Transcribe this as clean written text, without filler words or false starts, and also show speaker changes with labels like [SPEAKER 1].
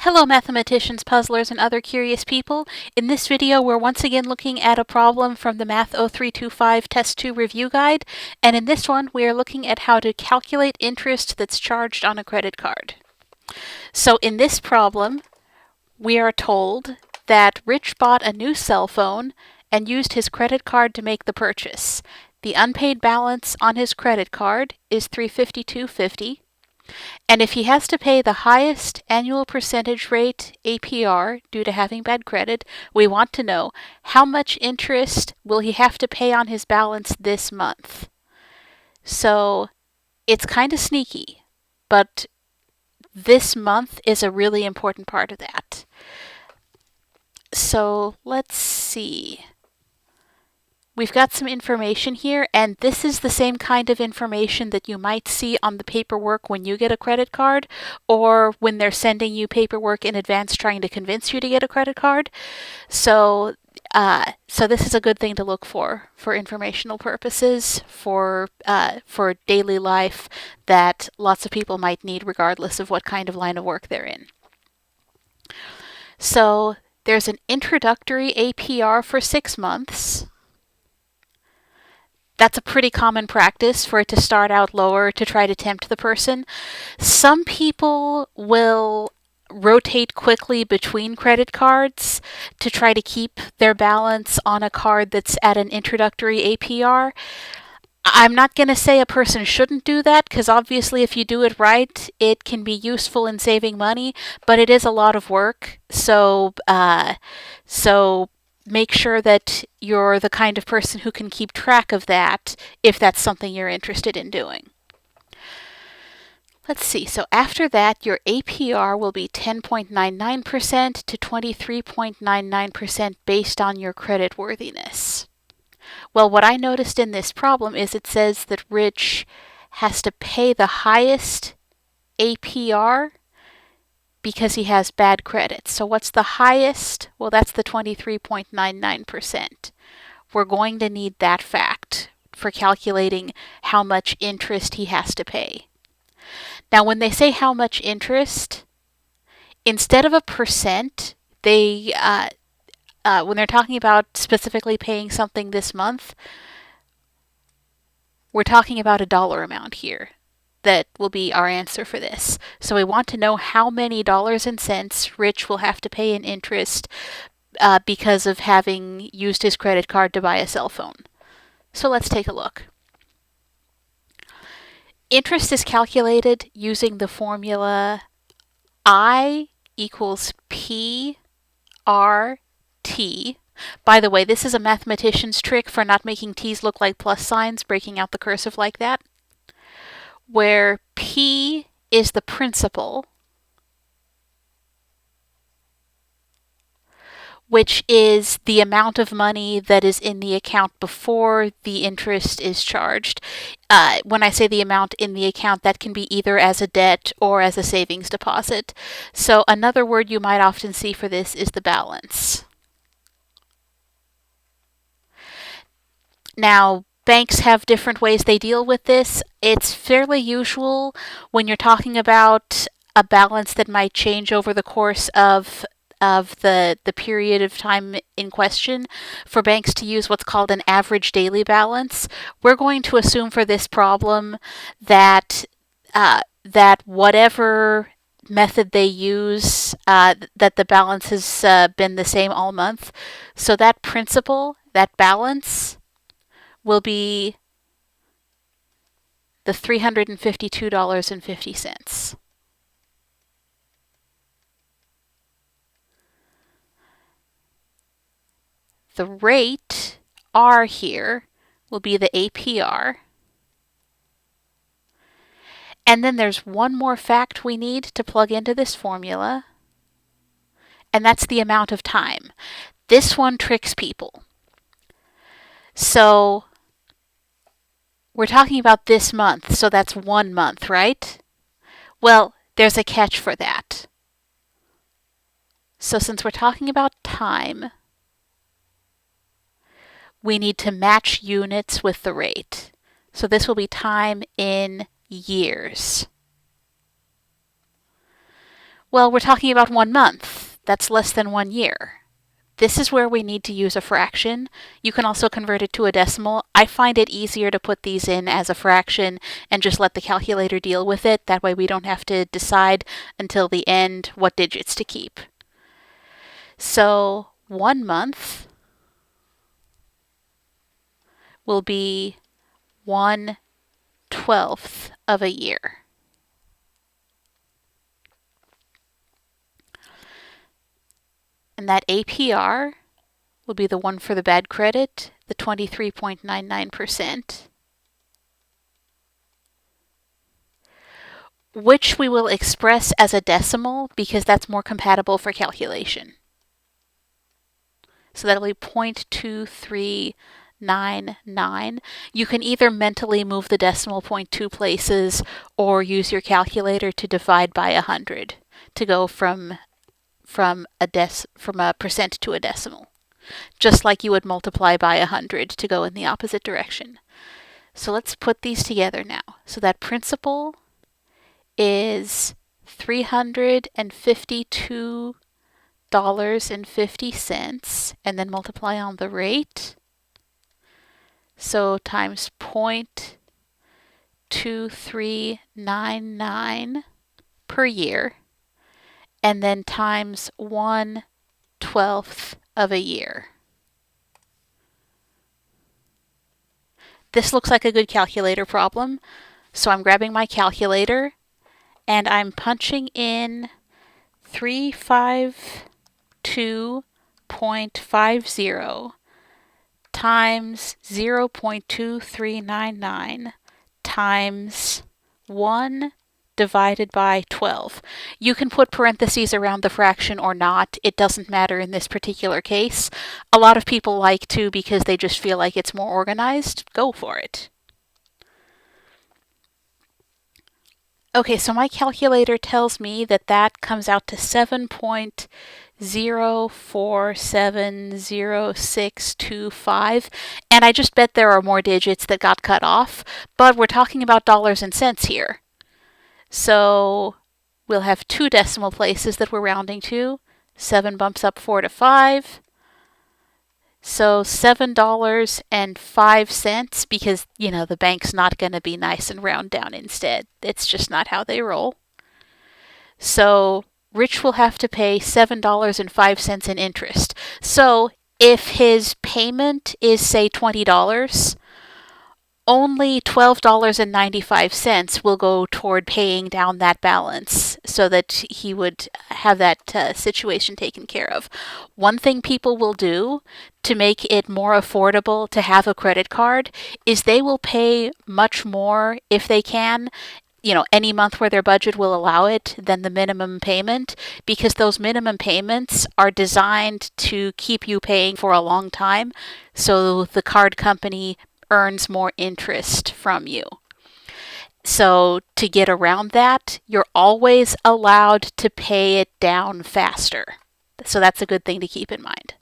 [SPEAKER 1] Hello mathematicians, puzzlers, and other curious people. In this video we're once again looking at a problem from the Math 0325 Test 2 Review Guide, and in this one we are looking at how to calculate interest that's charged on a credit card. So in this problem we are told that Rich bought a new cell phone and used his credit card to make the purchase. The unpaid balance on his credit card is $352.50. And if he has to pay the highest annual percentage rate APR due to having bad credit, we want to know how much interest will he have to pay on his balance this month. So it's kind of sneaky, but this month is a really important part of that. So let's see. We've got some information here, and this is the same kind of information that you might see on the paperwork when you get a credit card, or when they're sending you paperwork in advance trying to convince you to get a credit card. So this is a good thing to look for informational purposes, for daily life that lots of people might need regardless of what kind of line of work they're in. So there's an introductory APR for 6 months. That's a pretty common practice for it to start out lower to try to tempt the person. Some people will rotate quickly between credit cards to try to keep their balance on a card that's at an introductory APR. I'm not going to say a person shouldn't do that, because obviously if you do it right, it can be useful in saving money, but it is a lot of work. So make sure that you're the kind of person who can keep track of that if that's something you're interested in doing. Let's see, so after that, your APR will be 10.99% to 23.99% based on your credit worthiness. Well, what I noticed in this problem is it says that Rich has to pay the highest APR because he has bad credit. So what's the highest? Well, that's the 23.99%. We're going to need that fact for calculating how much interest he has to pay. Now, when they say how much interest, instead of a percent, when they're talking about specifically paying something this month, we're talking about a dollar amount here. That will be our answer for this. So we want to know how many dollars and cents Rich will have to pay in interest because of having used his credit card to buy a cell phone. So let's take a look. Interest is calculated using the formula I equals P R T. By the way, this is a mathematician's trick for not making T's look like plus signs, breaking out the cursive like that, where P is the principal, which is the amount of money that is in the account before the interest is charged. When I say the amount in the account, that can be either as a debt or as a savings deposit. So another word you might often see for this is the balance. Now, banks have different ways they deal with this. It's fairly usual when you're talking about a balance that might change over the course of the period of time in question for banks to use what's called an average daily balance. We're going to assume for this problem that whatever method they use, that the balance has been the same all month. So that principal, that balance, will be the $352.50. The rate, R here, will be the APR. And then there's one more fact we need to plug into this formula, and that's the amount of time. This one tricks people. So we're talking about this month, so that's 1 month, right? Well, there's a catch for that. So since we're talking about time, we need to match units with the rate. So this will be time in years. Well, we're talking about 1 month. That's less than 1 year. This is where we need to use a fraction. You can also convert it to a decimal. I find it easier to put these in as a fraction and just let the calculator deal with it. That way we don't have to decide until the end what digits to keep. So 1 month will be 1/12 of a year. And that APR will be the one for the bad credit, the 23.99%, which we will express as a decimal because that's more compatible for calculation. So that'll be 0.2399. You can either mentally move the decimal point 2 places or use your calculator to divide by 100 to go from a percent to a decimal, just like you would multiply by 100 to go in the opposite direction. So let's put these together now. So that principal is $352.50, and then multiply on the rate. So times 0.2399 per year, and then times 1/12 of a year. This looks like a good calculator problem, so I'm grabbing my calculator and I'm punching in 352.50 times 0.2399 times 1 divided by 12. You can put parentheses around the fraction or not. It doesn't matter in this particular case. A lot of people like to because they just feel like it's more organized. Go for it. Okay, so my calculator tells me that that comes out to 7.04700625, and I just bet there are more digits that got cut off, but we're talking about dollars and cents here. So we'll have 2 decimal places that we're rounding to. 7 bumps up 4 to 5. So $7.05, because, the bank's not going to be nice and round down instead. It's just not how they roll. So Rich will have to pay $7.05 in interest. So if his payment is, say, $20, only $12.95 will go toward paying down that balance so that he would have that situation taken care of. One thing people will do to make it more affordable to have a credit card is they will pay much more if they can, any month where their budget will allow it, than the minimum payment, because those minimum payments are designed to keep you paying for a long time, so the card company earns more interest from you. So to get around that, you're always allowed to pay it down faster. So that's a good thing to keep in mind.